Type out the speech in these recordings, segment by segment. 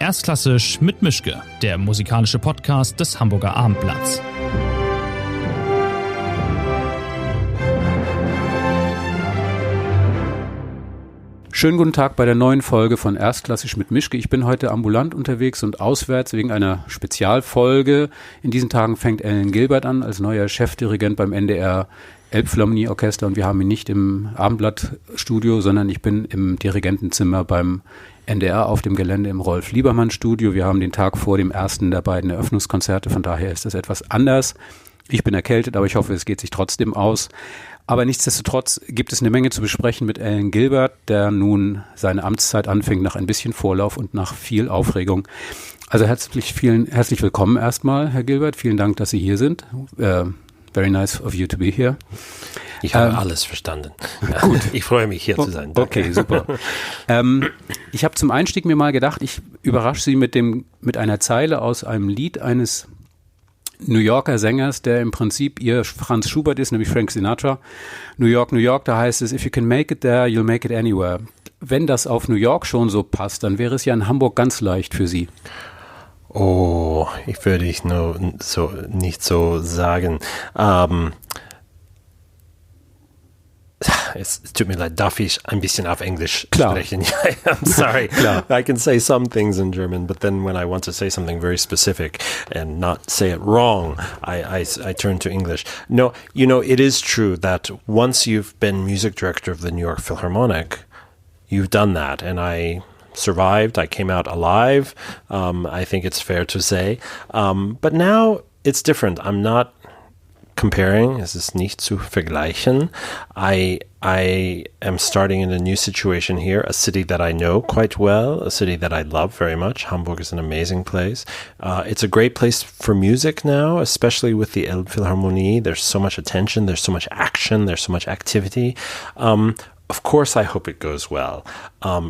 Erstklassisch mit Mischke, der musikalische Podcast des Hamburger Abendblatts. Schönen guten Tag bei der neuen Folge von Erstklassisch mit Mischke. Ich bin heute ambulant unterwegs und auswärts wegen einer Spezialfolge. In diesen Tagen fängt Alan Gilbert an als neuer Chefdirigent beim NDR Elbphilharmonie Orchester und wir haben ihn nicht im Abendblattstudio, sondern ich bin im Dirigentenzimmer beim NDR auf dem Gelände im Rolf-Liebermann-Studio. Wir haben den Tag vor dem ersten der beiden Eröffnungskonzerte, von daher ist das etwas anders. Ich bin erkältet, aber ich hoffe, es geht sich trotzdem aus. Aber nichtsdestotrotz gibt es eine Menge zu besprechen mit Alan Gilbert, der nun seine Amtszeit anfängt nach ein bisschen Vorlauf und nach viel Aufregung. Also herzlich willkommen erstmal, Herr Gilbert. Vielen Dank, dass Sie hier sind. Very nice of you to be here. Ich habe alles verstanden. Gut. Ich freue mich, hier zu sein. Danke. Okay, super. Ich habe zum Einstieg mir mal gedacht, ich überrasche Sie mit einer Zeile aus einem Lied eines New Yorker Sängers, der im Prinzip ihr Franz Schubert ist, nämlich Frank Sinatra. New York, New York, da heißt es, if you can make it there, you'll make it anywhere. Wenn das auf New York schon so passt, dann wäre es ja in Hamburg ganz leicht für Sie. Oh, ich würde nicht so sagen. Es tut mir leid, darf ich ein bisschen auf Englisch sprechen? I'm sorry. Klar. I can say some things in German, but then when I want to say something very specific and not say it wrong, I turn to English. No, it is true that once you've been music director of the New York Philharmonic, you've done that, and I survived. I came out alive. I think it's fair to say. But now it's different. I'm not comparing. Es ist nicht zu vergleichen. I am starting in a new situation here, a city that I know quite well, a city that I love very much. Hamburg is an amazing place. It's a great place for music now, especially with the Elbphilharmonie. There's so much attention. There's so much action. There's so much activity. Of course, I hope it goes well.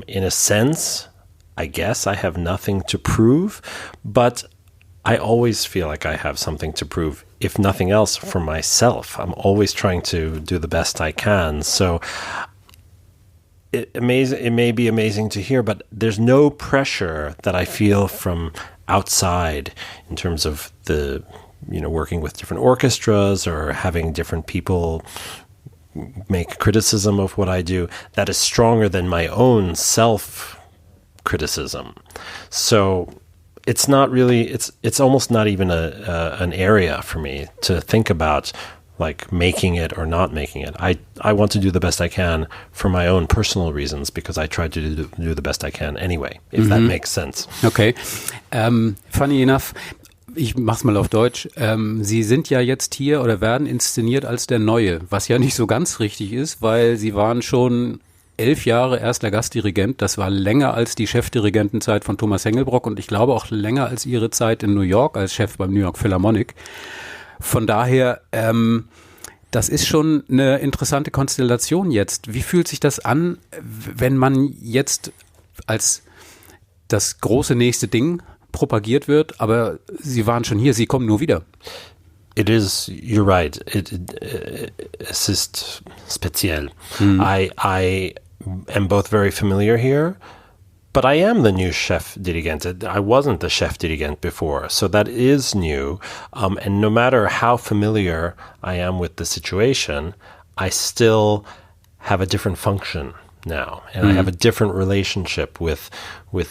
In a sense, I guess I have nothing to prove, but I always feel like I have something to prove, if nothing else, for myself. I'm always trying to do the best I can. So it may be amazing to hear, but there's no pressure that I feel from outside in terms of the, working with different orchestras or having different people make criticism of what I do that is stronger than my own self-criticism. So it's not really, it's almost not even an area for me to think about, like making it or not making it. I want to do the best I can for my own personal reasons because I try to do the best I can anyway, if that makes sense. Okay. Funny enough, ich mach's mal auf Deutsch. Sie sind ja jetzt hier oder werden inszeniert als der Neue, was ja nicht so ganz richtig ist, weil Sie waren schon 11 Jahre Erster Gastdirigent. Das war länger als die Chefdirigentenzeit von Thomas Hengelbrock und ich glaube auch länger als Ihre Zeit in New York als Chef beim New York Philharmonic. Von daher, das ist schon eine interessante Konstellation jetzt. Wie fühlt sich das an, wenn man jetzt als das große nächste Ding propagiert wird, aber Sie waren schon hier, Sie kommen nur wieder. You're right. Es ist speziell. I am both very familiar here, but I am the new Chefdirigent. I wasn't the Chefdirigent before, so that is new. And no matter how familiar I am with the situation, I still have a different function now, and I have a different relationship with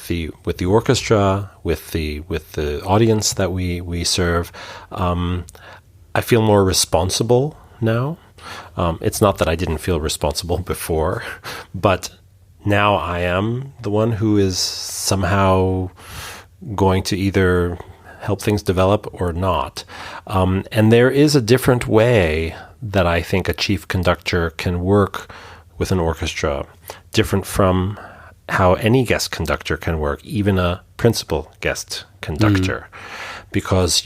the orchestra, with the audience that we serve. I feel more responsible now. It's not that I didn't feel responsible before, but now I am the one who is somehow going to either help things develop or not. And there is a different way that I think a chief conductor can work with an orchestra, different from how any guest conductor can work, even a principal guest conductor. Because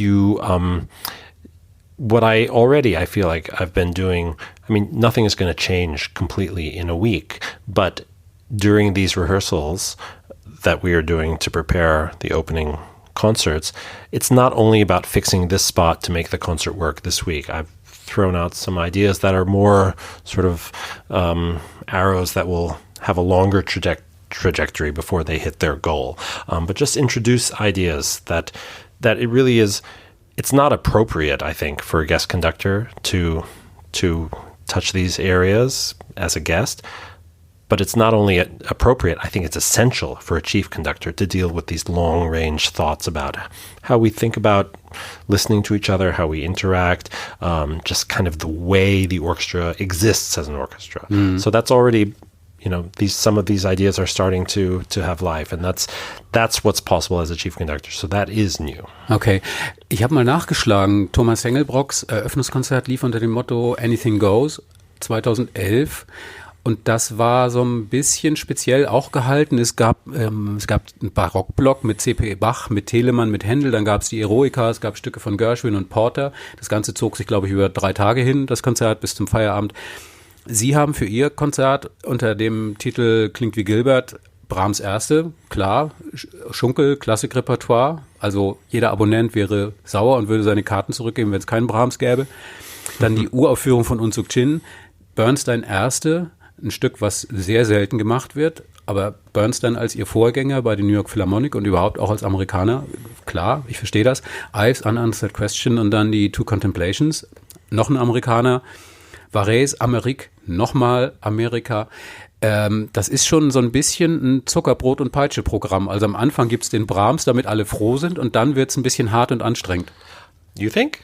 what I feel like I've been doing, nothing is going to change completely in a week, but during these rehearsals that we are doing to prepare the opening concerts, it's not only about fixing this spot to make the concert work this week. I've thrown out some ideas that are more sort of arrows that will have a longer trajectory before they hit their goal. But just introduce ideas that it really is. It's not appropriate, I think, for a guest conductor to touch these areas as a guest. But it's not only appropriate, I think it's essential for a chief conductor to deal with these long-range thoughts about how we think about listening to each other, how we interact, just kind of the way the orchestra exists as an orchestra. So that's already, some of these ideas are starting to have life, and that's what's possible as a chief conductor. So that is new. Okay. Ich habe mal nachgeschlagen. Thomas Hengelbrocks Eröffnungskonzert lief unter dem Motto Anything Goes 2011. Und das war so ein bisschen speziell auch gehalten. Es gab einen Barockblock mit C.P. Bach, mit Telemann, mit Händel. Dann gab es die Eroica, es gab Stücke von Gershwin und Porter. Das Ganze zog sich, glaube ich, über 3 Tage hin, das Konzert, bis zum Feierabend. Sie haben für Ihr Konzert unter dem Titel Klingt wie Gilbert Brahms Erste, klar, Schunkel, Klassikrepertoire. Also jeder Abonnent wäre sauer und würde seine Karten zurückgeben, wenn es keinen Brahms gäbe. Dann die Uraufführung von Unsuk Chin, Bernstein Erste, ein Stück, was sehr selten gemacht wird, aber Bernstein als ihr Vorgänger bei den New York Philharmonic und überhaupt auch als Amerikaner, klar, ich verstehe das, Ives Unanswered Question und dann die Two Contemplations, noch ein Amerikaner, Varese, Amerik, nochmal Amerika. Das ist schon so ein bisschen ein Zuckerbrot- und Peitsche-Programm. Also am Anfang gibt's den Brahms, damit alle froh sind, und dann wird's ein bisschen hart und anstrengend. You think?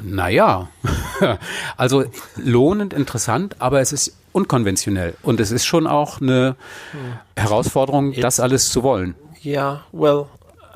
Naja, also lohnend, interessant, aber es ist unkonventionell und es ist schon auch eine Herausforderung, das alles zu wollen. Yeah, well,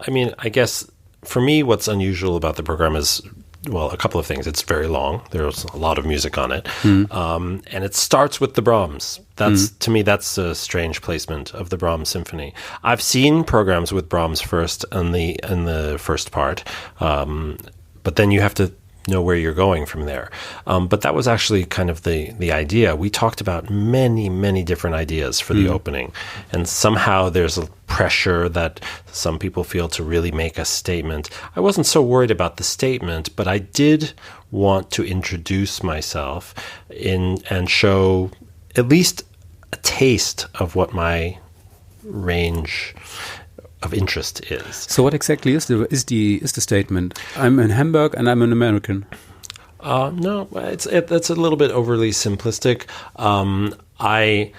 I mean, I guess for me what's unusual about the program is, well, a couple of things. It's very long. There's a lot of music on it. And it starts with the Brahms. To me, that's a strange placement of the Brahms symphony. I've seen programs with Brahms first in the first part. But then you have to know where you're going from there. But that was actually kind of the idea. We talked about many, many different ideas for the opening. And somehow there's a pressure that some people feel to really make a statement. I wasn't so worried about the statement, but I did want to introduce myself and show at least a taste of what my range of interest is. So what exactly is the statement? I'm in Hamburg and I'm an American. No, it's a little bit overly simplistic. I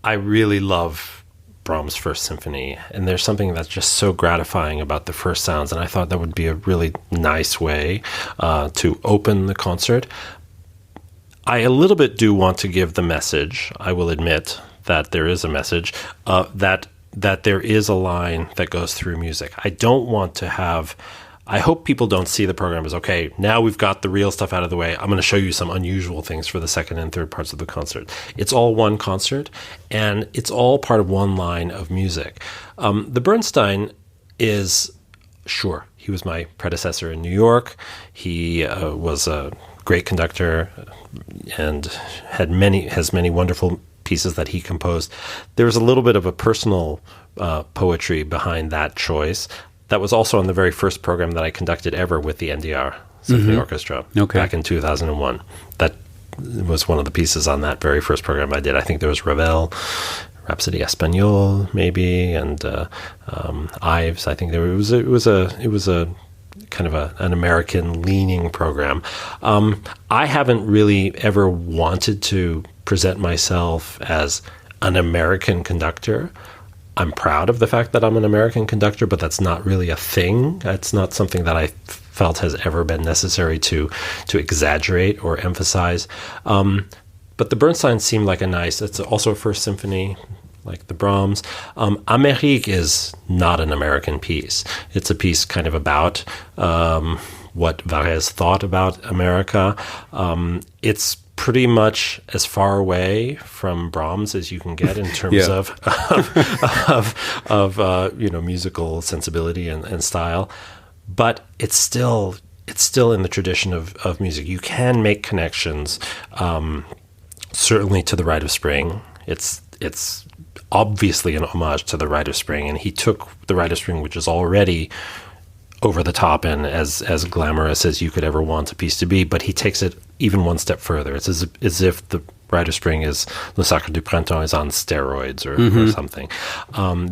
really love Brahms' First Symphony, and there's something that's just so gratifying about the first sounds, and I thought that would be a really nice way to open the concert. I a little bit do want to give the message. I will admit that there is a message that there is a line that goes through music. I don't want to have... I hope people don't see the program as, okay, now we've got the real stuff out of the way. I'm going to show you some unusual things for the second and third parts of the concert. It's all one concert, and it's all part of one line of music. The Bernstein is, sure, he was my predecessor in New York. He was a great conductor and has many wonderful pieces that he composed. There was a little bit of a personal poetry behind that choice. That was also on the very first program that I conducted ever with the NDR Symphony Orchestra back in 2001. That was one of the pieces on that very first program I did. I think there was Ravel, Rhapsody Espagnole, maybe, and Ives. I think it was a kind of an American-leaning program. I haven't really ever wanted to present myself as an American conductor. I'm proud of the fact that I'm an American conductor, but that's not really a thing. It's not something that I felt has ever been necessary to exaggerate or emphasize. But the Bernstein seemed like it's also a first symphony, like the Brahms. Amérique is not an American piece. It's a piece kind of about what Varese thought about America. It's pretty much as far away from Brahms as you can get in terms of musical sensibility and style, but it's still in the tradition of music. You can make connections, certainly to the Rite of Spring. It's obviously an homage to the Rite of Spring, and he took the Rite of Spring, which is already over the top and as glamorous as you could ever want a piece to be, but he takes it even one step further. It's as if the Bride of Spring is Le Sacre du Printemps is on steroids or something.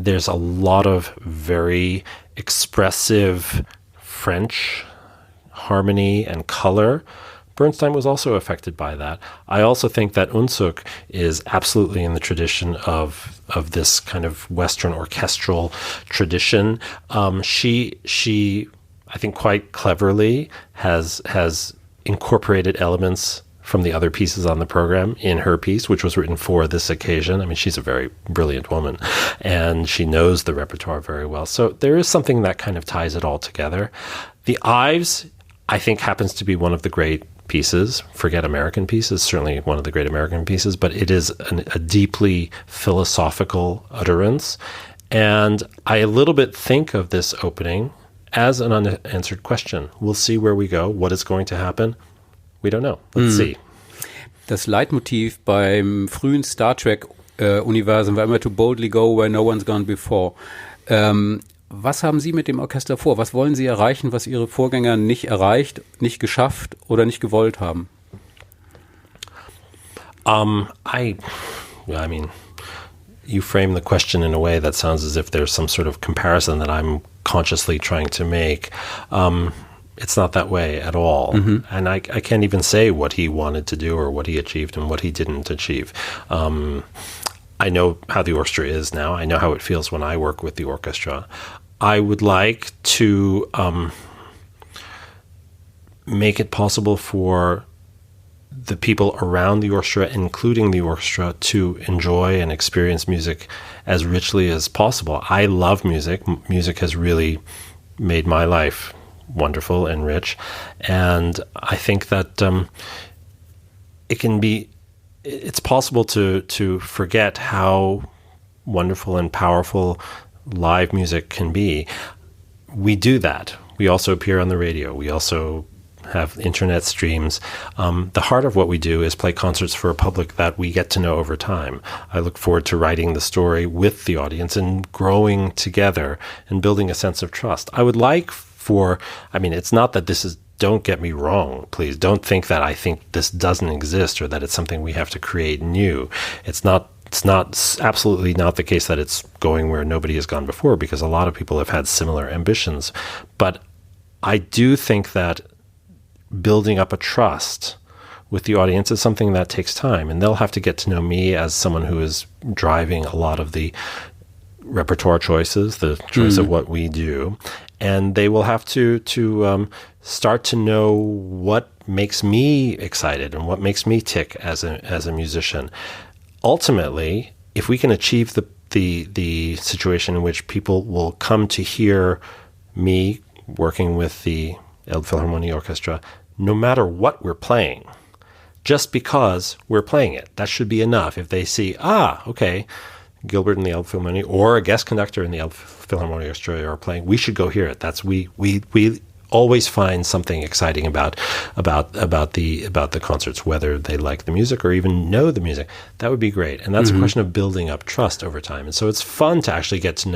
There's a lot of very expressive French harmony and color. Bernstein was also affected by that. I also think that Unzug is absolutely in the tradition of this kind of Western orchestral tradition. She I think quite cleverly has incorporated elements from the other pieces on the program in her piece, which was written for this occasion. I mean, she's a very brilliant woman, and she knows the repertoire very well. So there is something that kind of ties it all together. The Ives, I think, happens to be one of the great pieces. Forget American pieces, certainly one of the great American pieces, but it is a deeply philosophical utterance. And I a little bit think of this opening as an unanswered question. We'll see where we go. What is going to happen? We don't know. Let's see. Das Leitmotiv beim frühen Star Trek-Universum war immer to boldly go where no one's gone before. Was haben Sie mit dem Orchester vor? Was wollen Sie erreichen, was Ihre Vorgänger nicht erreicht, nicht geschafft oder nicht gewollt haben? I mean, you frame the question in a way that sounds as if there's some sort of comparison that I'm consciously trying to make. It's not that way at all. And I can't even say what he wanted to do or what he achieved and what he didn't achieve. I know how the orchestra is now. I know how it feels when I work with the orchestra. I would like to make it possible for the people around the orchestra, including the orchestra, to enjoy and experience music as richly as possible. I love music. Music has really made my life wonderful and rich. And I think that it's possible to forget how wonderful and powerful live music can be. We do that. We also appear on the radio. We also have internet streams. The heart of what we do is play concerts for a public that we get to know over time. I look forward to writing the story with the audience and growing together and building a sense of trust. I would like it's not that this is, don't get me wrong, please. Don't think that I think this doesn't exist or that it's something we have to create new. It's absolutely not the case that it's going where nobody has gone before, because a lot of people have had similar ambitions. But I do think that building up a trust with the audience is something that takes time, and they'll have to get to know me as someone who is driving a lot of the repertoire choices, the choice of what we do. And they will have to start to know what makes me excited and what makes me tick as a musician. Ultimately, if we can achieve the situation in which people will come to hear me working with the Elbphilharmonie Orchestra, no matter what we're playing, just because we're playing it, that should be enough. If they see, okay, Gilbert in the Elbphilharmonie or a guest conductor in the Elbphilharmonie Orchestra are playing, we should go hear it. We always find something exciting about the concerts, whether they like the music or even know the music. That would be great. And that's a question of building up trust over time. And so it's fun to actually get to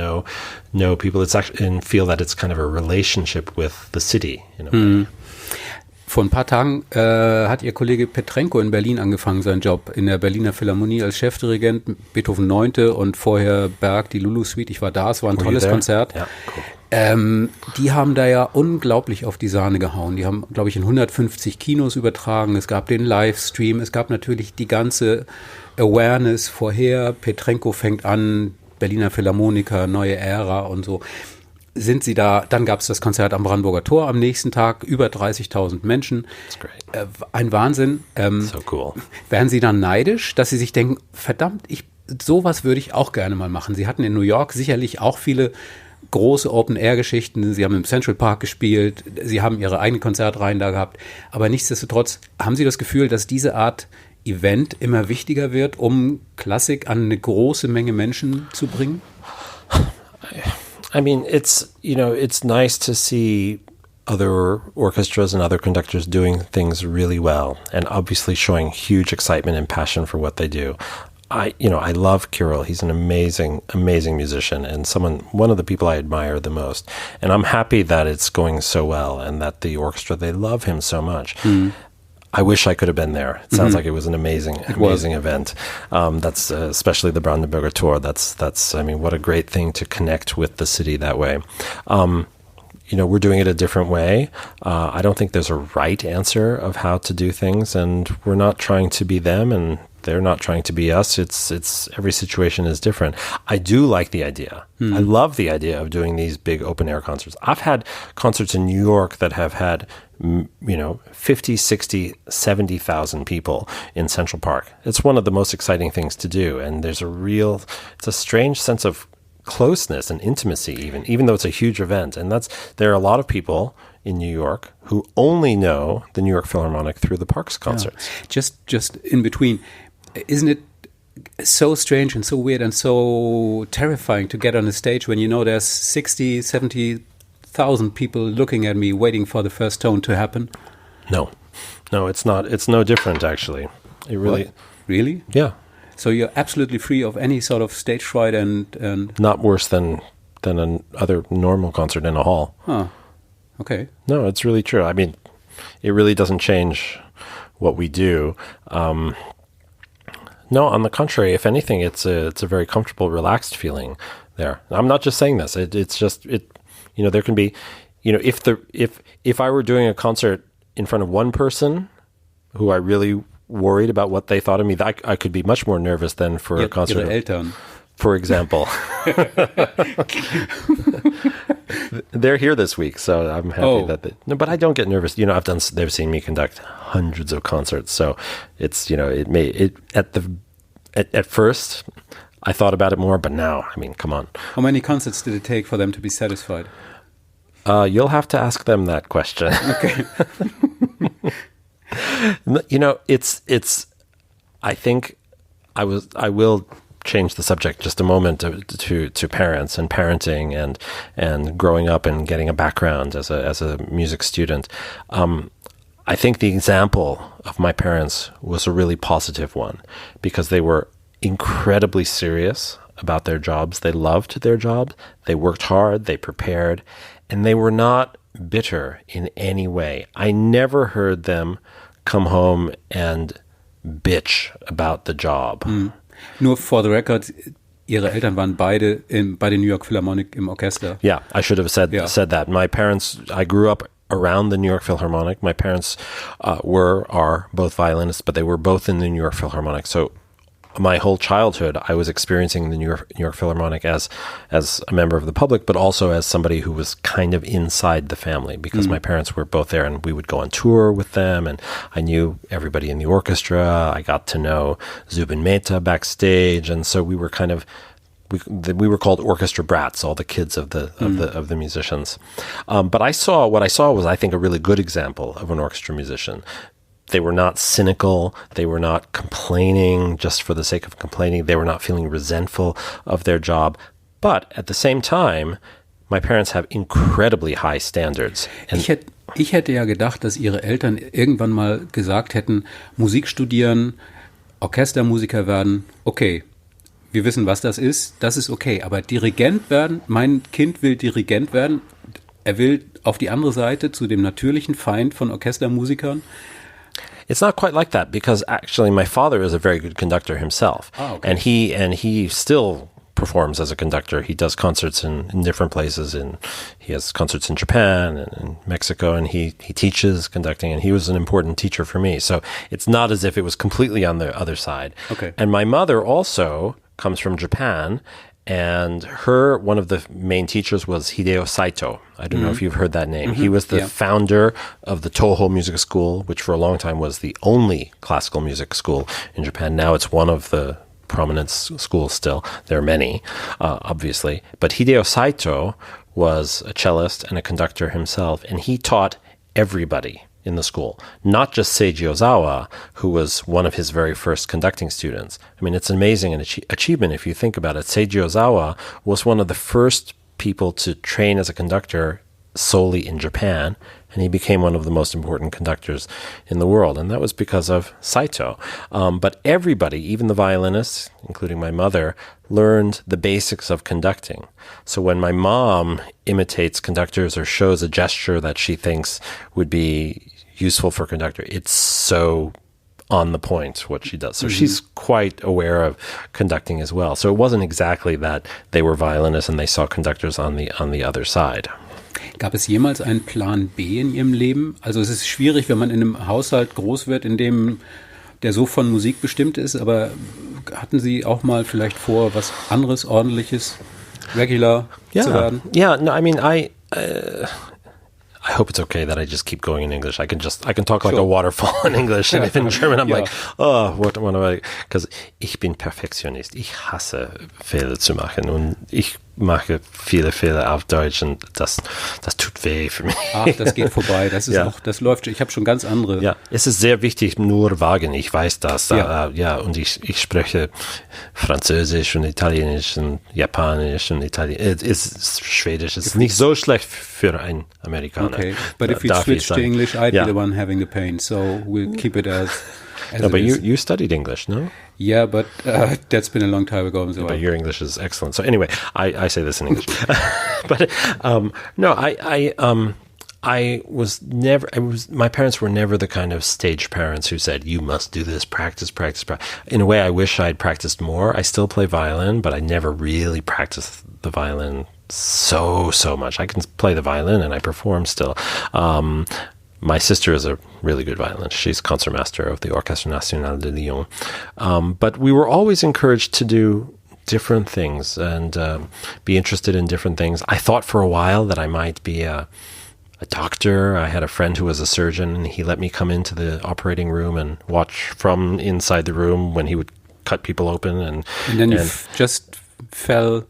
know people. It's actually, and feel that it's kind of a relationship with the city in a way. Vor ein paar Tagen hat Ihr Kollege Petrenko in Berlin angefangen, seinen Job in der Berliner Philharmonie als Chefdirigent, Beethoven 9. und vorher Berg, die Lulu-Suite. Ich war da, es war ein tolles Konzert. Ja, cool. Die haben da ja unglaublich auf die Sahne gehauen. Die haben, glaube ich, in 150 Kinos übertragen. Es gab den Livestream. Es gab natürlich die ganze Awareness vorher. Petrenko fängt an, Berliner Philharmoniker, neue Ära und so. Sind Sie da, dann gab es das Konzert am Brandenburger Tor am nächsten Tag, über 30.000 Menschen. That's great. Ein Wahnsinn. So cool. Wären Sie dann neidisch, dass Sie sich denken, verdammt, sowas würde ich auch gerne mal machen. Sie hatten in New York sicherlich auch viele große Open-Air-Geschichten. Sie haben im Central Park gespielt, Sie haben Ihre eigenen Konzertreihen da gehabt. Aber nichtsdestotrotz, haben Sie das Gefühl, dass diese Art Event immer wichtiger wird, um Klassik an eine große Menge Menschen zu bringen? I mean, it's nice to see other orchestras and other conductors doing things really well and obviously showing huge excitement and passion for what they do. I love Kirill. He's an amazing, amazing musician and one of the people I admire the most. And I'm happy that it's going so well and that the orchestra, they love him so much. I wish I could have been there. It sounds like it was an amazing event. That's especially the Brandenburger Tor. That's I mean, what a great thing to connect with the city that way. We're doing it a different way. I don't think there's a right answer of how to do things, and we're not trying to be them, and they're not trying to be us. It's every situation is different. I do like the idea. I love the idea of doing these big open air concerts. I've had concerts in New York that have had 50, 60, 70,000 people in Central Park. It's one of the most exciting things to do, and it's a strange sense of closeness and intimacy, even though it's a huge event. And there are a lot of people in New York who only know the New York Philharmonic through the Parks concerts. Yeah. Just in between, isn't it so strange and so weird and so terrifying to get on a stage when you know there's 60, 70,000 people looking at me waiting for the first tone to happen? No, it's not. It's no different, actually. It really... What? Really? Yeah. So you're absolutely free of any sort of stage fright and... Not worse than another normal concert in a hall. Huh. Okay. No, it's really true. I mean, it really doesn't change what we do. No, on the contrary, if anything, it's a very comfortable, relaxed feeling there. I'm not just saying this. It's just there can be, if I were doing a concert in front of one person who I really worried about what they thought of me, I could be much more nervous than for a concert. Ihre Eltern, for example. They're here this week, so I'm happy but I don't get nervous. They've seen me conduct hundreds of concerts, so it's, at first I thought about it more, but now, I mean, come on. How many concerts did it take for them to be satisfied? You'll have to ask them that question. Okay. I think I will change the subject just a moment to parents and parenting and growing up and getting a background as a music student. I think the example of my parents was a really positive one because they were incredibly serious about their jobs. They loved their job. They worked hard. They prepared, and they were not bitter in any way. I never heard them come home and bitch about the job. Nur for the record, Ihre Eltern waren beide bei der New York Philharmonic im Orchester. Yeah, I should have said that. My parents, I grew up around the New York Philharmonic. My parents are both violinists, but they were both in the New York Philharmonic. So my whole childhood, I was experiencing the New York Philharmonic as a member of the public, but also as somebody who was kind of inside the family because my parents were both there, and we would go on tour with them, and I knew everybody in the orchestra. I got to know Zubin Mehta backstage, and so we were kind of we were called orchestra brats, all the kids of the musicians. But what I saw was, I think, a really good example of an orchestra musician. They were not cynical. They were not complaining just for the sake of complaining. They were not feeling resentful of their job. But at the same time, my parents have incredibly high standards. Ich hätte ja gedacht, dass Ihre Eltern irgendwann mal gesagt hätten, Musik studieren, Orchestermusiker werden, okay, wir wissen, was das ist okay. Aber Dirigent werden, mein Kind will Dirigent werden, er will auf die andere Seite zu dem natürlichen Feind von Orchestermusikern. It's not quite like that because actually my father is a very good conductor himself. Oh, okay. And he still performs as a conductor. He does concerts in different places, and he has concerts in Japan and in Mexico, and he teaches conducting, and he was an important teacher for me. So it's not as if it was completely on the other side. Okay. And my mother also comes from Japan, and one of the main teachers was Hideo Saito. I don't know if you've heard that name. He was the founder of the Toho Music School, which for a long time was the only classical music school in Japan. Now it's one of the prominent schools still. There are many, obviously. But Hideo Saito was a cellist and a conductor himself, and he taught everybody in the school, not just Seiji Ozawa, who was one of his very first conducting students. I mean, it's an amazing achievement if you think about it. Seiji Ozawa was one of the first people to train as a conductor solely in Japan, and he became one of the most important conductors in the world, and that was because of Saito. But everybody, even the violinists, including my mother, learned the basics of conducting. So when my mom imitates conductors or shows a gesture that she thinks would be useful for a conductor. It's so on the point what she does. So she's quite aware of conducting as well. So it wasn't exactly that they were violinists and they saw conductors on the other side. Gab es jemals einen Plan B in Ihrem Leben? Also es ist schwierig, wenn man in einem Haushalt groß wird, in dem der so von Musik bestimmt ist, aber hatten Sie auch mal vielleicht vor, was anderes, Ordentliches, regular zu werden? Yeah, no, I mean, I hope it's okay that I just keep going in English. I can talk like a waterfall in English, and if in German I'm like, oh, what am I? Because ich bin Perfektionist. Ich hasse Fehler zu machen und ich mache viele Fehler auf Deutsch und das tut weh für mich. Ach, das geht vorbei. Das ist auch, das läuft. Ich habe schon ganz andere. Ja, es ist sehr wichtig, nur wagen. Ich weiß das. Und ich spreche Französisch und Italienisch und Japanisch und Schwedisch. Es ist nicht so schlecht für einen Amerikaner. Okay, but if you switch to English, I'd be the one having the pain. So we'll keep it as no, but you studied English, no? Yeah, but that's been a long time ago. So but your English is excellent. So anyway, I say this in English. But no, I was never. My parents were never the kind of stage parents who said you must do this, practice. In a way, I wish I'd practiced more. I still play violin, but I never really practiced the violin so much. I can play the violin and I perform still. My sister is a really good violinist. She's concertmaster of the Orchestre National de Lyon. But we were always encouraged to do different things and be interested in different things. I thought for a while that I might be a doctor. I had a friend who was a surgeon, and he let me come into the operating room and watch from inside the room when he would cut people open. And then you just fell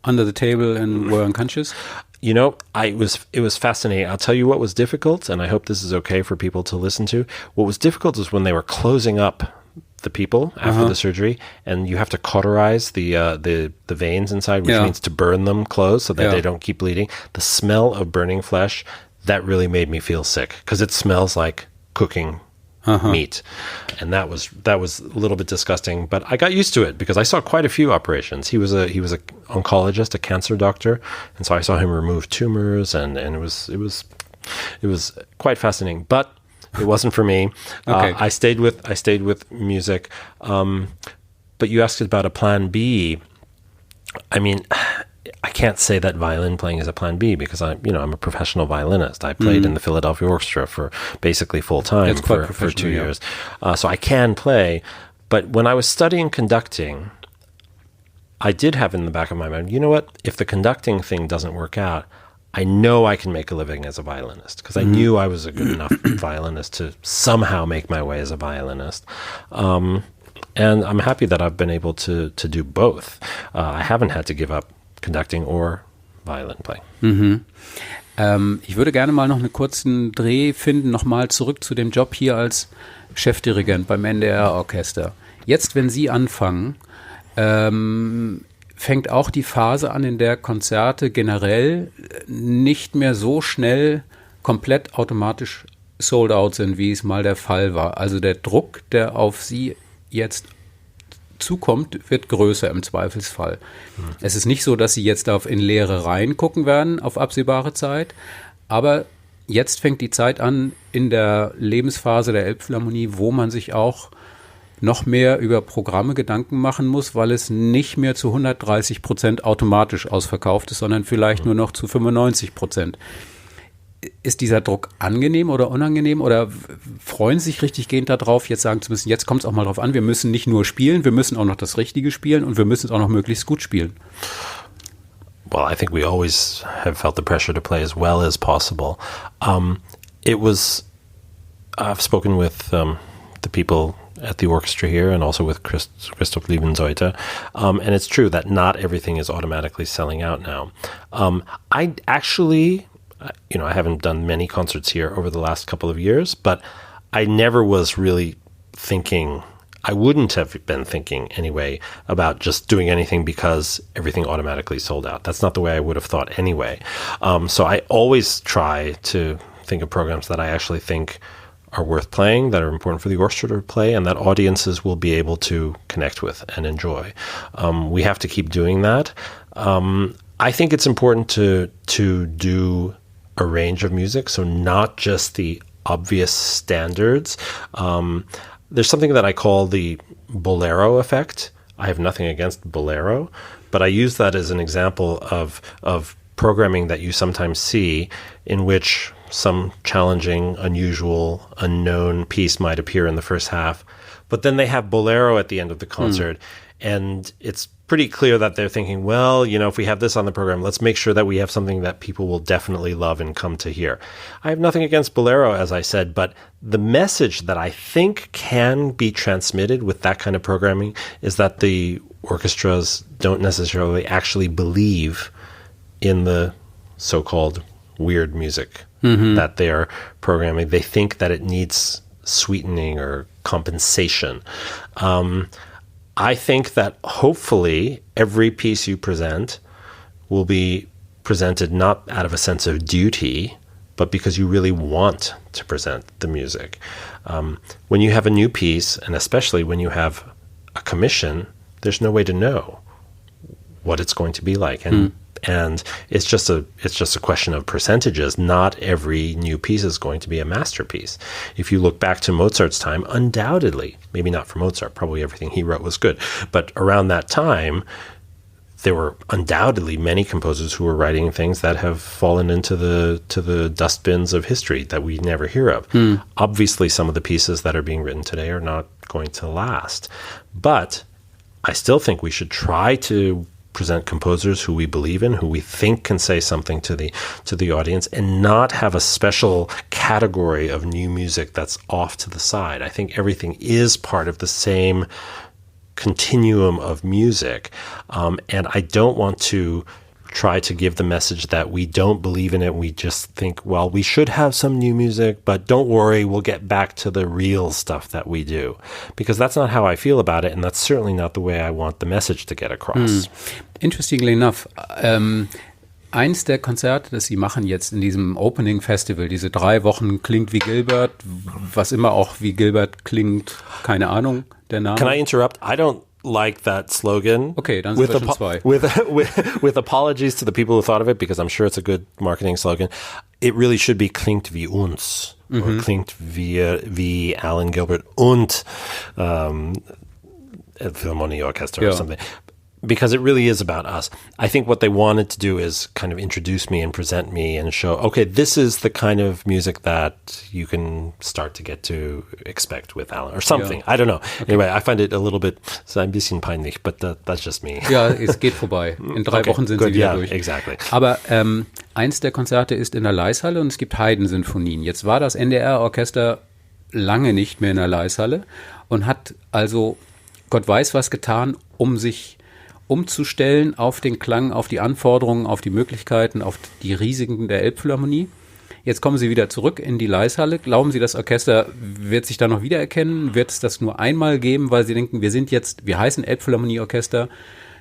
under the table and were unconscious? You know, it was fascinating. I'll tell you what was difficult, and I hope this is okay for people to listen to. What was difficult was when they were closing up the people after the surgery, and you have to cauterize the veins inside, which means to burn them closed so that they don't keep bleeding. The smell of burning flesh, that really made me feel sick because it smells like cooking meat, and that was a little bit disgusting. But I got used to it because I saw quite a few operations. He was a oncologist, a cancer doctor, and so I saw him remove tumors, and it was quite fascinating. But it wasn't for me. Okay. I stayed with music. But you asked about a plan B. I mean, I can't say that violin playing is a plan B because I'm a professional violinist. I played in the Philadelphia Orchestra for basically full time for 2 years. So I can play. But when I was studying conducting, I did have in the back of my mind, you know what? If the conducting thing doesn't work out, I know I can make a living as a violinist because I knew I was a good enough violinist to somehow make my way as a violinist. And I'm happy that I've been able to do both. I haven't had to give up conducting or violin playing. Ich würde gerne mal noch einen kurzen Dreh finden, nochmal zurück zu dem Job hier als Chefdirigent beim NDR Orchester. Jetzt, wenn Sie anfangen, fängt auch die Phase an, in der Konzerte generell nicht mehr so schnell komplett automatisch sold out sind, wie es mal der Fall war. Also der Druck, der auf Sie jetzt zukommt, wird größer im Zweifelsfall. Es ist nicht so, dass Sie jetzt in leere Reihen gucken werden auf absehbare Zeit, aber jetzt fängt die Zeit an in der Lebensphase der Elbphilharmonie, wo man sich auch noch mehr über Programme Gedanken machen muss, weil es nicht mehr zu 130% automatisch ausverkauft ist, sondern vielleicht nur noch zu 95%. Ist dieser Druck angenehm oder unangenehm oder freuen Sie sich richtig gehend darauf, jetzt sagen zu müssen, jetzt kommt es auch mal drauf an, wir müssen nicht nur spielen, wir müssen auch noch das Richtige spielen und wir müssen es auch noch möglichst gut spielen? Well, I think we always have felt the pressure to play as well as possible. I've spoken with the people at the orchestra here and also with Christoph Liebenzeuther. And it's true that not everything is automatically selling out now. I actually... I haven't done many concerts here over the last couple of years, but I never was really thinking, I wouldn't have been thinking anyway about just doing anything because everything automatically sold out. That's not the way I would have thought anyway. So I always try to think of programs that I actually think are worth playing, that are important for the orchestra to play, and that audiences will be able to connect with and enjoy. We have to keep doing that. I think it's important to do a range of music, so not just the obvious standards. There's something that I call the bolero effect. I have nothing against bolero, but I use that as an example of programming that you sometimes see in which some challenging, unusual, unknown piece might appear in the first half, but then they have bolero at the end of the concert, and it's pretty clear that they're thinking, well, if we have this on the program, let's make sure that we have something that people will definitely love and come to hear. I have nothing against bolero, as I said, but the message that I think can be transmitted with that kind of programming is that the orchestras don't necessarily actually believe in the so-called weird music that they're programming. They think that it needs sweetening or compensation. I think that hopefully every piece you present will be presented not out of a sense of duty, but because you really want to present the music. When you have a new piece, and especially when you have a commission, there's no way to know what it's going to be like. And it's just a question of percentages. Not every new piece is going to be a masterpiece. If you look back to Mozart's time, undoubtedly, maybe not for Mozart, probably everything he wrote was good, but around that time, there were undoubtedly many composers who were writing things that have fallen into the dustbins of history that we never hear of. Obviously, some of the pieces that are being written today are not going to last, but I still think we should try to present composers who we believe in, who we think can say something to the audience, and not have a special category of new music that's off to the side. I think everything is part of the same continuum of music, and I don't want to try to give the message that we don't believe in it. We just think, well, we should have some new music, but don't worry, we'll get back to the real stuff that we do. Because that's not how I feel about it, and that's certainly not the way I want the message to get across. Interestingly enough, eins der Konzerte, das Sie machen jetzt in diesem Opening Festival, diese 3 Wochen klingt wie Gilbert, was immer auch wie Gilbert klingt, keine Ahnung, der Name. Can I interrupt? I don't like that slogan. Okay, dann sind wir schon zwei. With apologies to the people who thought of it, because I'm sure it's a good marketing slogan. It really should be klingt wie uns, or klingt wie Alan Gilbert und Elbphilharmonie Orchester or something. Because it really is about us. I think what they wanted to do is kind of introduce me and present me and show, okay, this is the kind of music that you can start to get to expect with Alan or something. I don't know. Okay. Anyway, I find it a little bit, so ein bisschen peinlich, but that's just me. Ja, es geht vorbei. In 3 Wochen sind sie wieder durch. Exactly. Aber eins der Konzerte ist in der Leishalle und es gibt Haydn-Sinfonien. Jetzt war das NDR Orchester lange nicht mehr in der Leishalle und hat also Gott weiß was getan, um sich umzustellen auf den Klang, auf die Anforderungen, auf die Möglichkeiten, auf die Risiken der Elbphilharmonie. Jetzt kommen Sie wieder zurück in die Leishalle. Glauben Sie, das Orchester wird sich da noch wiedererkennen? Wird es das nur einmal geben, weil Sie denken, wir heißen Elbphilharmonie Orchester,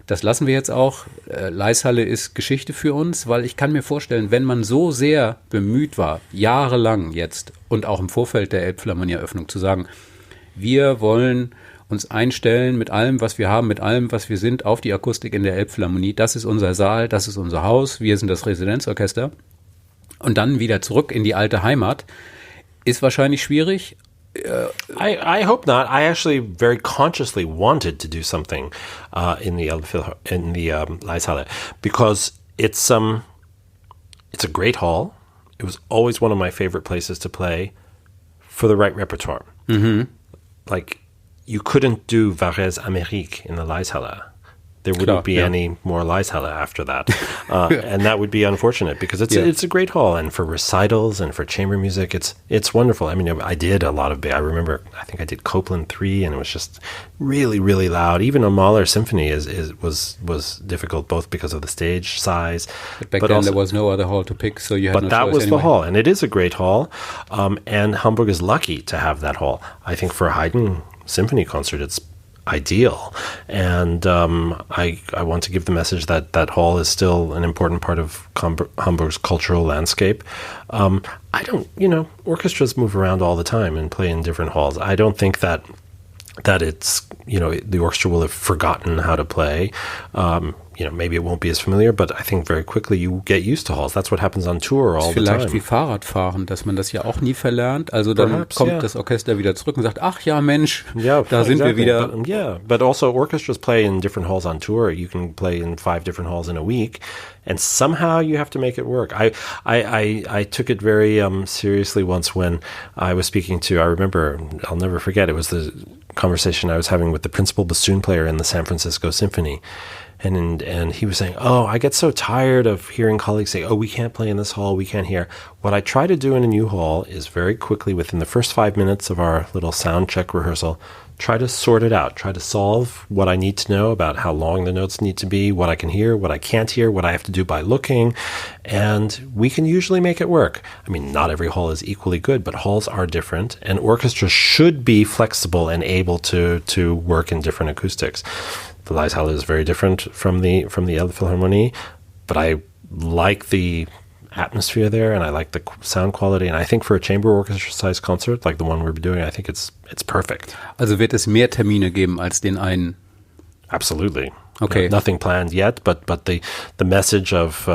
das lassen wir jetzt auch. Leishalle ist Geschichte für uns, weil ich kann mir vorstellen, wenn man so sehr bemüht war, jahrelang jetzt und auch im Vorfeld der Elbphilharmonie-Eröffnung zu sagen, wir wollen uns einstellen mit allem, was wir haben, mit allem, was wir sind, auf die Akustik in der Elbphilharmonie. Das ist unser Saal, das ist unser Haus, wir sind das Residenzorchester. Und dann wieder zurück in die alte Heimat, ist wahrscheinlich schwierig. I hope not. I actually very consciously wanted to do something in the Leishalle because it's a great hall. It was always one of my favorite places to play for the right repertoire. Like, you couldn't do Varese Amérique in the Leishalle. There wouldn't be any more Leishalle after that. And that would be unfortunate because it's a great hall. And for recitals and for chamber music, it's wonderful. I mean, I did a lot of, I remember, I think I did Copland 3 and it was just really, really loud. Even a Mahler symphony was difficult both because of the stage size. But back then also, there was no other hall to pick, so you had no choice. But that was anyway. the hall, and it is a great hall. And Hamburg is lucky to have that hall. I think for a Haydn symphony concert, it's ideal. And I want to give the message that that hall is still an important part of Hamburg's cultural landscape. Orchestras move around all the time and play in different halls. I don't think that it's, the orchestra will have forgotten how to play. maybe it won't be as familiar, but I think very quickly you get used to halls. That's what happens on tour all the time. Vielleicht wie Fahrradfahren, dass man das ja auch nie verlernt. Also dann kommt das Orchester wieder zurück und sagt, ach ja, Mensch, da sind wir wieder. But also orchestras play in different halls on tour. You can play in 5 different halls in a week, and somehow you have to make it work. I took it very seriously once when I was speaking to, I remember, I'll never forget, it was the conversation I was having with the principal bassoon player in the San Francisco Symphony. And he was saying, I get so tired of hearing colleagues say, we can't play in this hall, we can't hear. What I try to do in a new hall is very quickly, within the first 5 minutes of our little sound check rehearsal, try to sort it out, try to solve what I need to know about how long the notes need to be, what I can hear, what I can't hear, what I have to do by looking, and we can usually make it work. I mean, not every hall is equally good, but halls are different, and orchestras should be flexible and able to work in different acoustics. The Leishalle is very different from the Elbphilharmonie, but I like the atmosphere there, and I like the sound quality, and I think for a chamber orchestra-sized concert like the one we're doing, I think it's perfect. Also wird es mehr Termine geben als den einen? Absolutely. Okay. Nothing planned yet, but the message of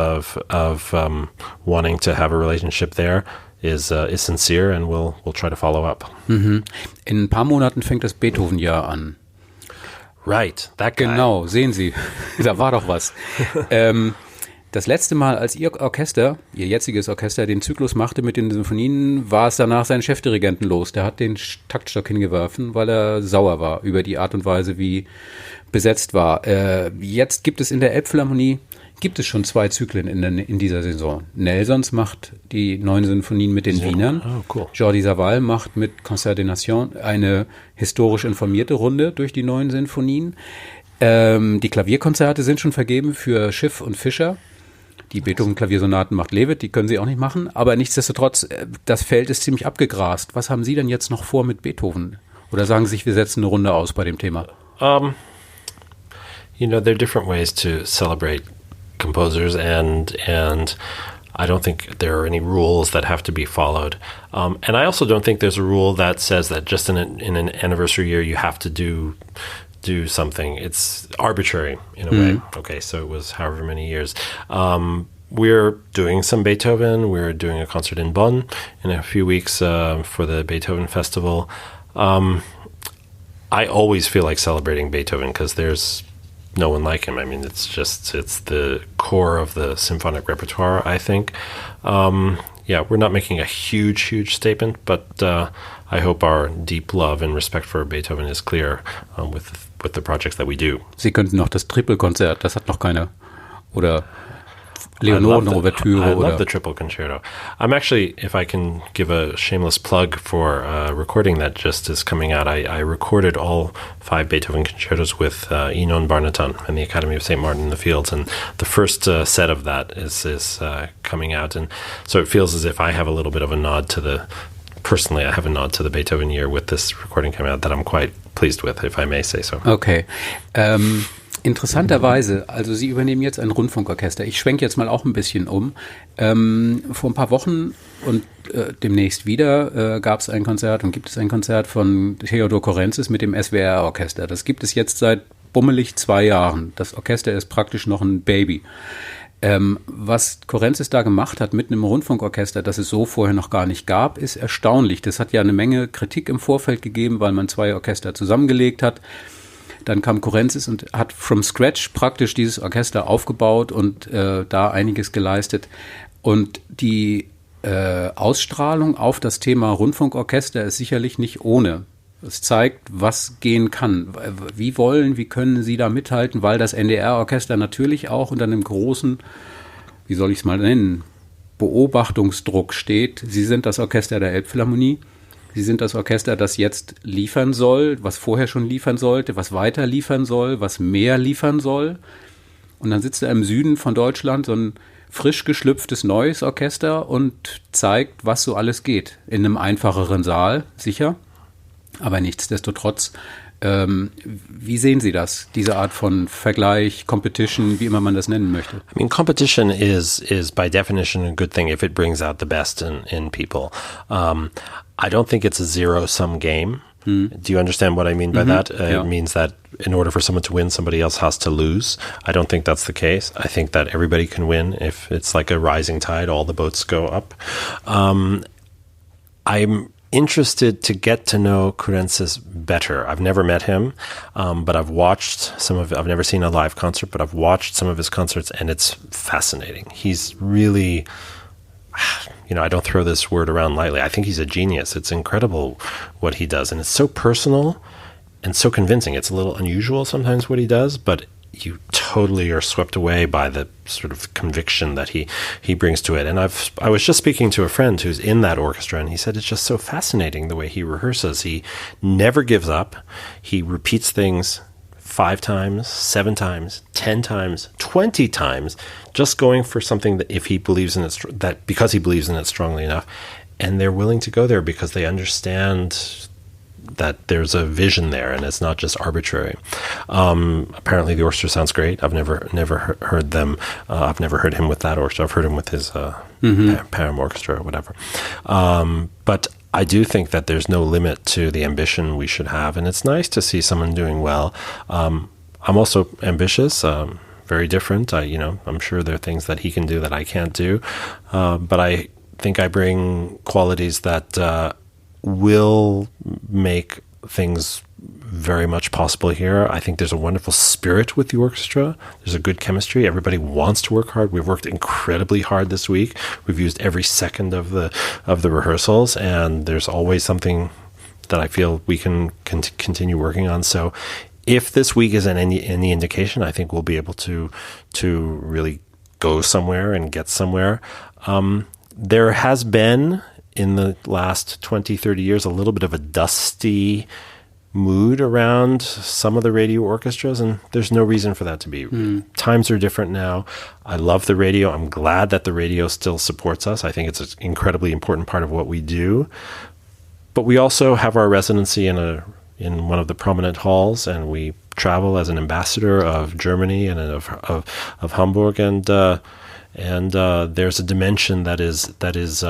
wanting to have a relationship there is sincere, and we'll try to follow up. Mhm. In ein paar Monaten fängt das Beethoven-Jahr an. Right, that guy. Genau, sehen Sie, da war doch was. Das letzte Mal, als Ihr jetziges Orchester, den Zyklus machte mit den Sinfonien, war es danach seinen Chefdirigenten los. Der hat den Taktstock hingeworfen, weil er sauer war über die Art und Weise, wie besetzt war. Jetzt gibt es in der Elbphilharmonie schon 2 Zyklen in dieser Saison. Nelsons macht die 9 Sinfonien mit den Wienern. Oh, cool. Jordi Savall macht mit Concert des Nations eine historisch informierte Runde durch die 9 Sinfonien. Die Klavierkonzerte sind schon vergeben für Schiff und Fischer. Die Beethoven-Klaviersonaten macht Lewitt, die können Sie auch nicht machen. Aber nichtsdestotrotz, das Feld ist ziemlich abgegrast. Was haben Sie denn jetzt noch vor mit Beethoven? Oder sagen Sie sich, wir setzen eine Runde aus bei dem Thema? There are different ways to celebrate composers, and I don't think there are any rules that have to be followed. And I also don't think there's a rule that says that just in an anniversary year you have to do something. It's arbitrary in a way. Okay, so it was however many years. We're doing some Beethoven. We're doing a concert in Bonn in a few weeks for the Beethoven Festival. I always feel like celebrating Beethoven because there's no one like him. I mean, it's the core of the symphonic repertoire, I think. We're not making a huge statement, but I hope our deep love and respect for Beethoven is clear with the projects that we do. Sie könnten noch das Triple-Konzert, das hat noch keiner. Oder Leonore-Ouvertüre. I love the Triple Concerto. I'm actually, if I can give a shameless plug for a recording that just is coming out, I recorded all 5 Beethoven concertos with Inon Barnaton and the Academy of St. Martin in the Fields, and the first set of that is coming out, and so it feels as if I have a little bit of a nod to the Beethoven year with this recording coming out that I'm quite pleased with, if I may say so. Okay. Interessanterweise, also Sie übernehmen jetzt ein Rundfunkorchester. Ich schwenke jetzt mal auch ein bisschen um. Vor ein paar Wochen und demnächst wieder gab es ein Konzert und gibt es ein Konzert von Theodor Korenzis mit dem SWR-Orchester. Das gibt es jetzt seit bummelig 2 Jahren. Das Orchester ist praktisch noch ein Baby. Was Korenzis da gemacht hat mit einem Rundfunkorchester, das es so vorher noch gar nicht gab, ist erstaunlich. Das hat ja eine Menge Kritik im Vorfeld gegeben, weil man 2 Orchester zusammengelegt hat. Dann kam Korenzis und hat from scratch praktisch dieses Orchester aufgebaut und da einiges geleistet. Und die Ausstrahlung auf das Thema Rundfunkorchester ist sicherlich nicht ohne. Es zeigt, was gehen kann. Wie können Sie da mithalten? Weil das NDR-Orchester natürlich auch unter einem großen, wie soll ich es mal nennen, Beobachtungsdruck steht. Sie sind das Orchester der Elbphilharmonie. Sie sind das Orchester, das jetzt liefern soll, was vorher schon liefern sollte, was weiter liefern soll, was mehr liefern soll. Und dann sitzt da im Süden von Deutschland so ein frisch geschlüpftes neues Orchester und zeigt, was so alles geht. In einem einfacheren Saal, sicher. Aber nichtsdestotrotz, wie sehen Sie das, diese Art von Vergleich, Competition, wie immer man das nennen möchte? I mean, competition is by definition a good thing if it brings out the best in people. I don't think it's a zero-sum game. Do you understand what I mean by that? It means that in order for someone to win, somebody else has to lose. I don't think that's the case. I think that everybody can win. If it's like a rising tide, all the boats go up. I'm interested to get to know Kurensis better. I've never met him, but I've watched I've never seen a live concert, but I've watched some of his concerts, and it's fascinating. He's really, I don't throw this word around lightly. I think he's a genius. It's incredible what he does, and it's so personal and so convincing. It's a little unusual sometimes what he does, but you totally are swept away by the sort of conviction that he brings to it. And I was just speaking to a friend who's in that orchestra, and he said it's just so fascinating the way he rehearses. He never gives up. He repeats things 5 times, 7 times, 10 times, 20 times, just going for something that if he believes in it, because he believes in it strongly enough, and they're willing to go there because they understand that there's a vision there and it's not just arbitrary. Apparently the orchestra sounds great. I've never heard them. I've never heard him with that orchestra. I've heard him with his Param orchestra or whatever. But I do think that there's no limit to the ambition we should have, and it's nice to see someone doing well. I'm also ambitious, very different. I'm sure there are things that he can do that I can't do, but I think I bring qualities that will make things very much possible here. I think there's a wonderful spirit with the orchestra. There's a good chemistry. Everybody wants to work hard. We've worked incredibly hard this week. We've used every second of the rehearsals, and there's always something that I feel we can continue working on. So if this week isn't any indication, I think we'll be able to really go somewhere and get somewhere. There has been, in the last 20, 30 years, a little bit of a dusty mood around some of the radio orchestras, and there's no reason for that to be. Times are different now. I love the radio. I'm glad that the radio still supports us. I think it's an incredibly important part of what we do. But we also have our residency in one of the prominent halls, and we travel as an ambassador of Germany and of Hamburg, and there's a dimension that is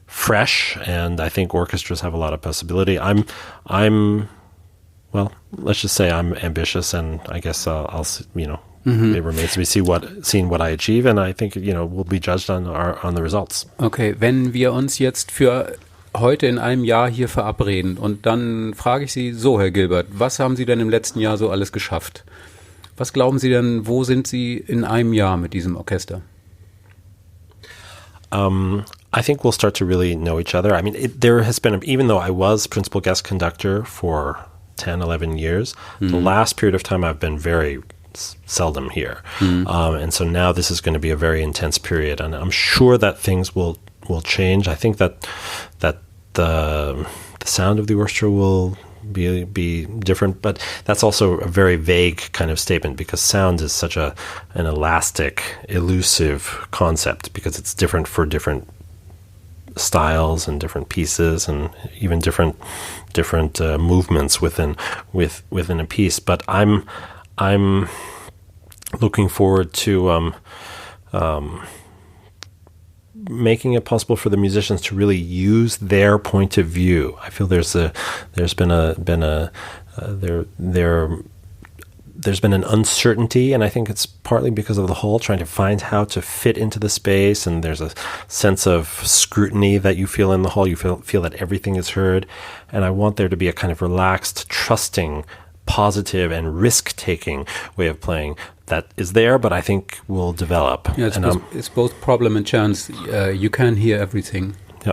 fresh, and I think orchestras have a lot of possibility. Well, let's just say I'm ambitious, and I guess I'll it remains to be seen what I achieve, and I think we'll be judged on the results. Okay, wenn wir uns jetzt für heute in einem Jahr hier verabreden und dann frage ich Sie so, Herr Gilbert, was haben Sie denn im letzten Jahr so alles geschafft? Was glauben Sie denn, wo sind Sie in einem Jahr mit diesem Orchester? I think we'll start to really know each other. I mean, there has been, even though I was principal guest conductor for 10, 11 years, the last period of time I've been very seldom here. And so now this is going to be a very intense period, and I'm sure that things will change. I think that the sound of the orchestra will be different, but that's also a very vague kind of statement, because sound is such an elastic, elusive concept, because it's different for different styles and different pieces and even different movements within a piece. But I'm looking forward to making it possible for the musicians to really use their point of view. I feel there's been an uncertainty, and I think it's partly because of the hall trying to find how to fit into the space, and there's a sense of scrutiny that you feel in the hall. You feel that everything is heard, and I want there to be a kind of relaxed, trusting, positive, and risk-taking way of playing that is there, but I think will develop. Yeah, it's both problem and chance. You can hear everything. Yeah.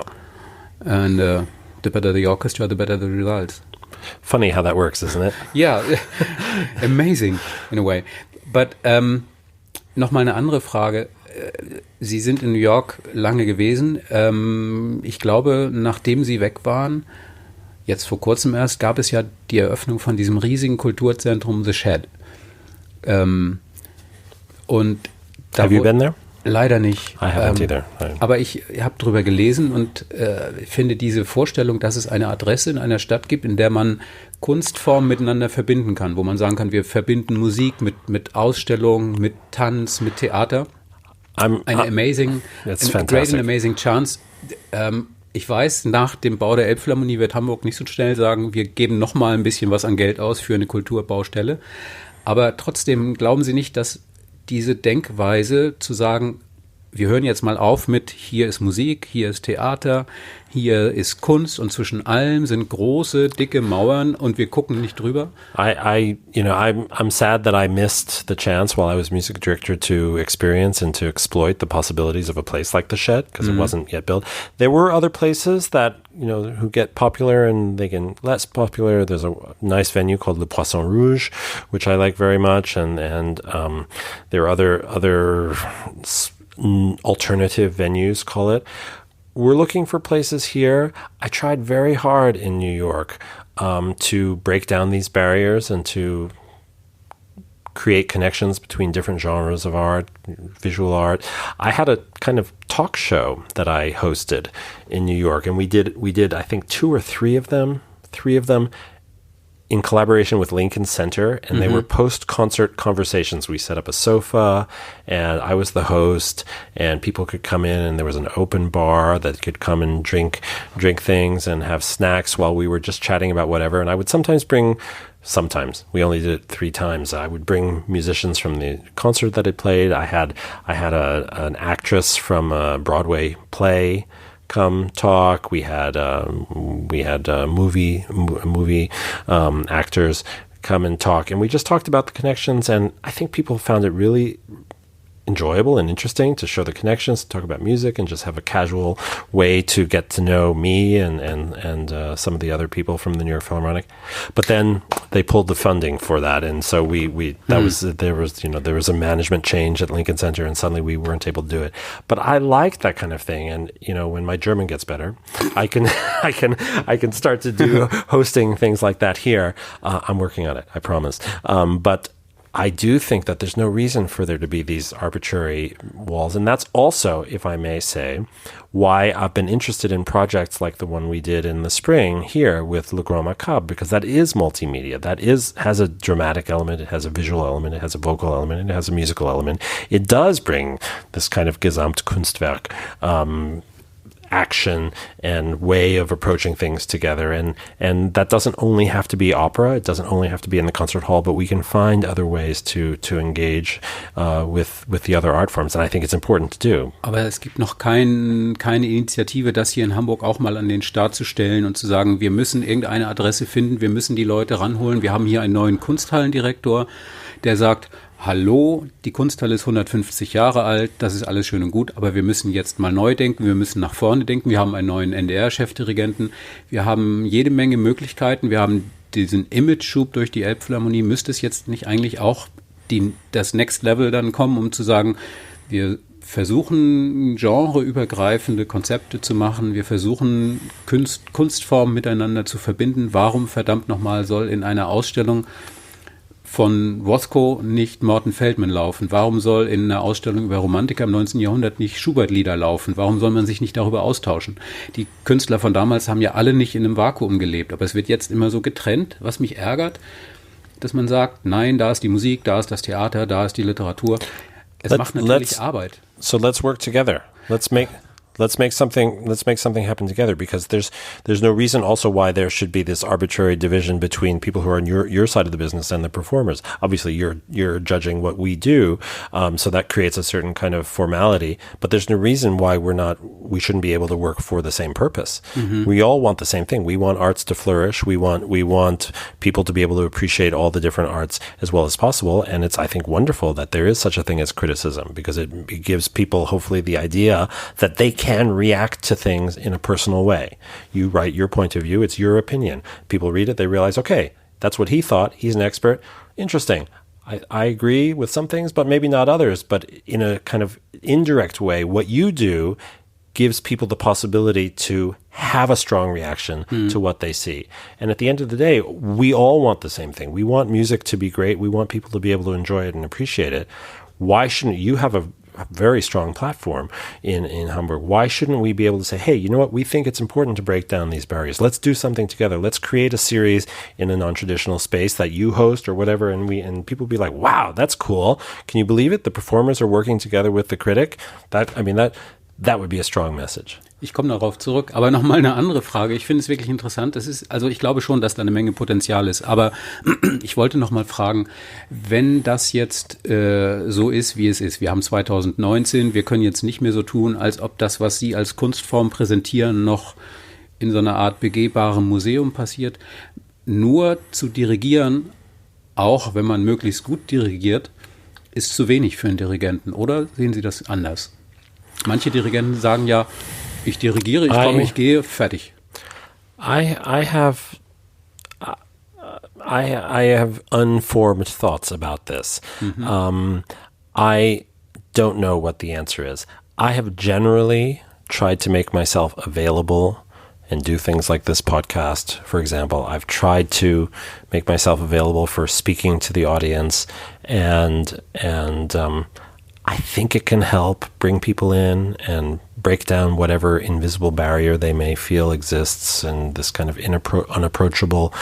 And the better the orchestra, the better the results. Funny how that works, isn't it? Yeah, amazing in a way. But noch mal eine andere Frage. Sie sind in New York lange gewesen. Ich glaube, nachdem Sie weg waren, jetzt vor kurzem erst, gab es ja die Eröffnung von diesem riesigen Kulturzentrum The Shed. Und da Have you been there? Leider nicht. I haven't either. Aber ich habe drüber gelesen und finde diese Vorstellung, dass es eine Adresse in einer Stadt gibt, in der man Kunstformen miteinander verbinden kann, wo man sagen kann, wir verbinden Musik mit Ausstellungen, mit Tanz, mit Theater. Eine amazing, that's great and amazing chance. Ich weiß, nach dem Bau der Elbphilharmonie wird Hamburg nicht so schnell sagen, wir geben noch mal ein bisschen was an Geld aus für eine Kulturbaustelle. Aber trotzdem glauben Sie nicht, dass diese Denkweise zu sagen, wir hören jetzt mal auf mit, hier ist Musik, hier ist Theater, hier ist Kunst und zwischen allem sind große, dicke Mauern und wir gucken nicht drüber? I'm sad that I missed the chance while I was music director to experience and to exploit the possibilities of a place like the Shed because it wasn't yet built. There were other places that, who get popular and they get less popular. There's a nice venue called Le Poisson Rouge, which I like very much. And there are other alternative venues, call it. We're looking for places here. I tried very hard in New York to break down these barriers and to create connections between different genres of art, visual art. I had a kind of talk show that I hosted in New York, and we did I think 2 or 3 of them in collaboration with Lincoln Center, and they were post-concert conversations. We set up a sofa, and I was the host, and people could come in, and there was an open bar that could come and drink things and have snacks while we were just chatting about whatever. And I would sometimes, we only did it 3 times. I would bring musicians from the concert that I played. I had an actress from a Broadway play come talk. We had movie actors come and talk, and we just talked about the connections. And I think people found it really enjoyable and interesting to show the connections, to talk about music, and just have a casual way to get to know me and some of the other people from the New York Philharmonic. But then they pulled the funding for that, and so there was a management change at Lincoln Center, and suddenly we weren't able to do it. But I like that kind of thing, and when my German gets better, I can start to do hosting things like that here. I'm working on it, I promise. But I do think that there's no reason for there to be these arbitrary walls. And that's also, if I may say, why I've been interested in projects like the one we did in the spring here with Le Grand Macabre, because that is multimedia. That has a dramatic element, it has a visual element, it has a vocal element, it has a musical element. It does bring this kind of Gesamtkunstwerk action and way of approaching things together, and that doesn't only have to be opera, it doesn't only have to be in the concert hall, but we can find other ways to engage with the other art forms, and I think it's important to do. Aber es gibt noch keine Initiative, das hier in Hamburg auch mal an den Start zu stellen und zu sagen, wir müssen irgendeine Adresse finden, wir müssen die Leute ranholen. Wir haben hier einen neuen Kunsthallendirektor, der sagt, hallo, die Kunsthalle ist 150 Jahre alt, das ist alles schön und gut, aber wir müssen jetzt mal neu denken, wir müssen nach vorne denken, wir haben einen neuen NDR-Chefdirigenten, wir haben jede Menge Möglichkeiten, wir haben diesen Image-Schub durch die Elbphilharmonie. Müsste es jetzt nicht eigentlich auch das Next Level dann kommen, um zu sagen, wir versuchen genreübergreifende Konzepte zu machen, wir versuchen Kunstformen miteinander zu verbinden. Warum verdammt nochmal soll in einer Ausstellung von Rothko nicht Morton Feldman laufen? Warum soll in einer Ausstellung über Romantiker im 19. Jahrhundert nicht Schubert-Lieder laufen? Warum soll man sich nicht darüber austauschen? Die Künstler von damals haben ja alle nicht in einem Vakuum gelebt, aber es wird jetzt immer so getrennt, was mich ärgert, dass man sagt, nein, da ist die Musik, da ist das Theater, da ist die Literatur. Es macht natürlich Arbeit. So let's work together. Let's make something happen together, because there's no reason also why there should be this arbitrary division between people who are on your side of the business and the performers. Obviously, you're judging what we do, so that creates a certain kind of formality. But there's no reason why we shouldn't be able to work for the same purpose. Mm-hmm. We all want the same thing. We want arts to flourish. We want people to be able to appreciate all the different arts as well as possible. And it's, I think, wonderful that there is such a thing as criticism, because it gives people hopefully the idea that they can react to things in a personal way. You write your point of view, it's your opinion. People read it, they realize, okay, that's what he thought, he's an expert, interesting. I agree with some things, but maybe not others. But in a kind of indirect way, what you do gives people the possibility to have a strong reaction to what they see. And at the end of the day, we all want the same thing. We want music to be great. We want people to be able to enjoy it and appreciate it. Why shouldn't you have a very strong platform in Hamburg? Why shouldn't we be able to say, hey, you know what, we think it's important to break down these barriers. Let's do something together. Let's create a series in a non-traditional space that you host or whatever, and people be like, wow, that's cool. Can you believe it? The performers are working together with the critic. that would be a strong message. Ich komme darauf zurück, aber nochmal eine andere Frage. Ich finde es wirklich interessant. Also ich glaube schon, dass da eine Menge Potenzial ist, aber ich wollte nochmal fragen, wenn das jetzt so ist, wie es ist, wir haben 2019, wir können jetzt nicht mehr so tun, als ob das, was Sie als Kunstform präsentieren, noch in so einer Art begehbarem Museum passiert. Nur zu dirigieren, auch wenn man möglichst gut dirigiert, ist zu wenig für einen Dirigenten, oder sehen Sie das anders? Manche Dirigenten sagen ja, ich dirigiere, ich komme, ich gehe, fertig. I have unformed thoughts about this. I don't know what the answer is. I have generally tried to make myself available and do things like this podcast, for example. I've tried to make myself available for speaking to the audience, and I think it can help bring people in and break down whatever invisible barrier they may feel exists in this kind of unapproachable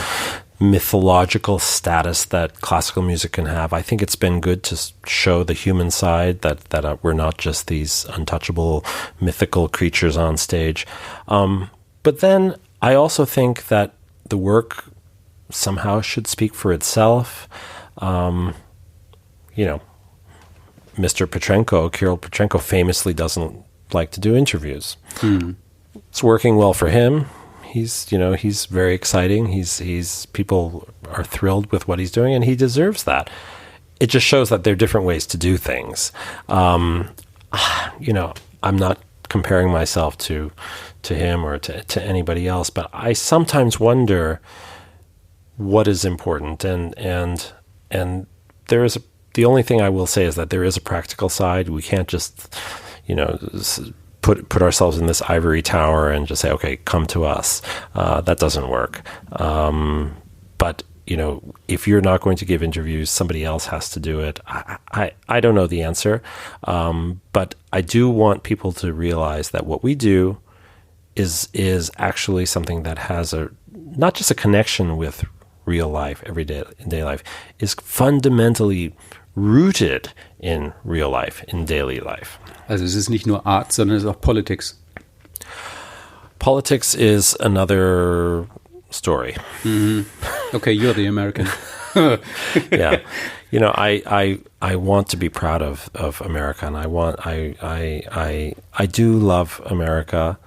mythological status that classical music can have. I think it's been good to show the human side, that we're not just these untouchable mythical creatures on stage. But then I also think that the work somehow should speak for itself. Mr. Kirill Petrenko famously doesn't like to do interviews. It's working well for him. He's very exciting. He's people are thrilled with what he's doing, and he deserves that. It just shows that there are different ways to do things. I'm not comparing myself to him or to anybody else, but I sometimes wonder what is important, and there is the only thing I will say is that there is a practical side. We can't just, put ourselves in this ivory tower and just say, okay, come to us. That doesn't work. But, if you're not going to give interviews, somebody else has to do it. I don't know the answer. But I do want people to realize that what we do is actually something that has not just a connection with real life, everyday life, is fundamentally rooted in real life, in daily life. Also es ist nicht nur Art, sondern es ist auch Politics. Politics is another story. Okay, you're the American. Yeah. I want to be proud of America, and I do love America.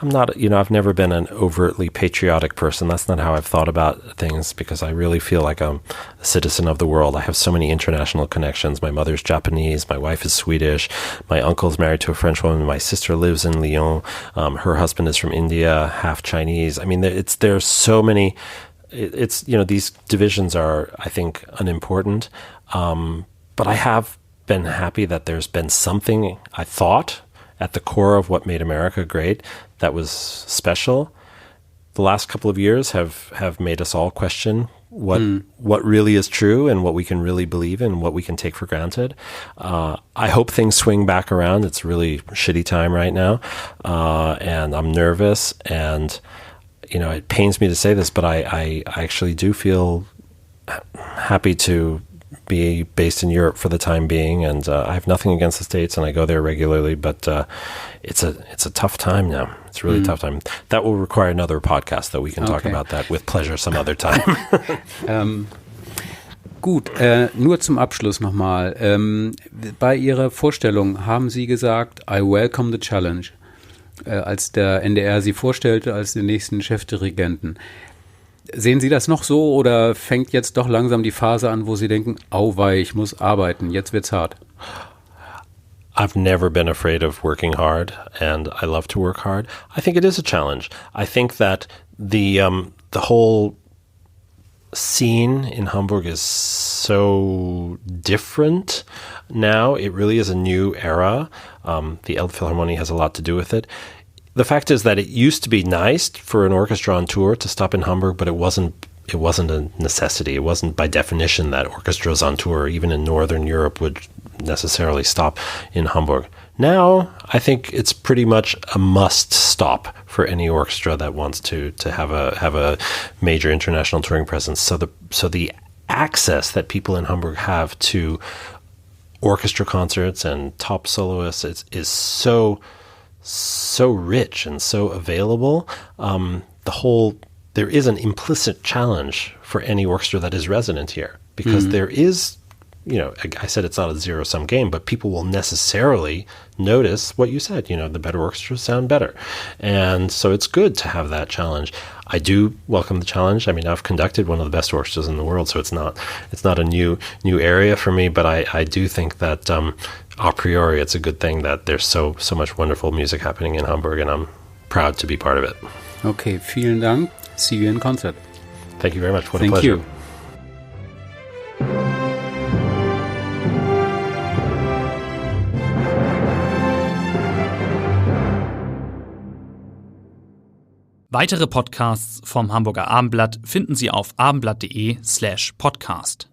I'm not, I've never been an overtly patriotic person. That's not how I've thought about things, because I really feel like I'm a citizen of the world. I have so many international connections. My mother's Japanese. My wife is Swedish. My uncle's married to a French woman. My sister lives in Lyon. Her husband is from India, half Chinese. I mean, there's so many, these divisions are, I think, unimportant. But I have been happy that there's been something, I thought, at the core of what made America great, that was special. The last couple of years have made us all question what really is true and what we can really believe in and what we can take for granted. I hope things swing back around. It's a really shitty time right now, and I'm nervous, and it pains me to say this, but I actually do feel happy to be based in Europe for the time being, and I have nothing against the States, and I go there regularly, but it's a tough time now. It's a really tough time. That will require another podcast, though. We can talk about that with pleasure some other time. Gut, nur zum Abschluss nochmal. Bei Ihrer Vorstellung haben Sie gesagt, I welcome the challenge, als der NDR Sie vorstellte als den nächsten Chefdirigenten. Sehen Sie das noch so, oder fängt jetzt doch langsam die Phase an, wo Sie denken, auweih, ich muss arbeiten, jetzt wird's hart? I've never been afraid of working hard, and I love to work hard. I think it is a challenge. I think that the whole scene in Hamburg is so different now. It really is a new era. The Elbphilharmonie has a lot to do with it. The fact is that it used to be nice for an orchestra on tour to stop in Hamburg, but it wasn't a necessity. It wasn't by definition that orchestras on tour, even in Northern Europe, would necessarily stop in Hamburg. Now, I think it's pretty much a must stop for any orchestra that wants to have a major international touring presence. So the access that people in Hamburg have to orchestra concerts and top soloists is so so rich and so available. There is an implicit challenge for any orchestra that is resident here, because there is, I said it's not a zero-sum game, but people will necessarily notice what you said, the better orchestras sound better. And so it's good to have that challenge. I do welcome the challenge. I mean, I've conducted one of the best orchestras in the world, so it's not a new area for me, but I do think that a priori it's a good thing that there's so much wonderful music happening in Hamburg, and I'm proud to be part of it. Okay, vielen Dank. See you in concert. Thank you very much. What a pleasure. Thank you. Weitere Podcasts vom Hamburger Abendblatt finden Sie auf abendblatt.de/podcast.